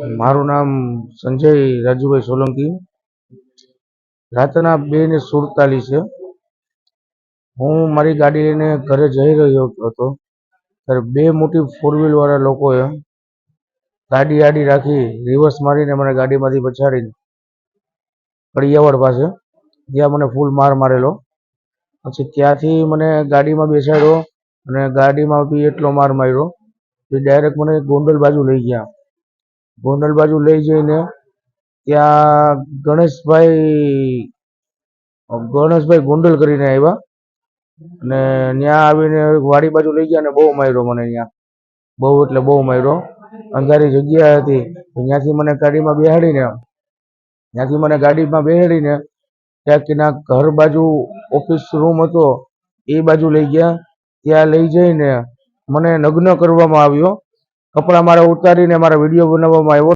મારું નામ સંજય રાજુભાઈ સોલંકી. રાતના 2:47 છે. હું મારી ગાડી લઈને ઘરે જઈ રહ્યો હતો ત્યારે બે મોટી ફોર વ્હીલ વાળા લોકોએ ગાડી આડી રાખી રિવર્સ મારીને મને ગાડીમાંથી પછાડીને કડિયાવાડ પાસે ત્યાં મને ફૂલ માર મારેલો. પછી ત્યાંથી મને ગાડીમાં બેસાડ્યો અને ગાડીમાં બી એટલો માર માર્યો કે ડાયરેક્ટ મને ગોંડલ બાજુ લઈ ગયા. ગોંડલ બાજુ લઈ જઈને ત્યાં ગણેશભાઈ ગોંડલ કરીને આવ્યા અને ત્યાં આવીને વાડી બાજુ લઈ ગયા અને બહુ માર્યો મને. ત્યાં બહુ એટલે બહુ માર્યો. અંધારી જગ્યા હતી. ત્યાંથી મને ગાડીમાં બેસાડીને ત્યાં ઘર બાજુ ઓફિસ રૂમ હતો એ બાજુ લઈ ગયા. ત્યાં લઈ જઈને મને નગ્ન કરવામાં આવ્યો. કપડાં મારા ઉતારીને મારા વિડીયો બનાવવામાં આવ્યો.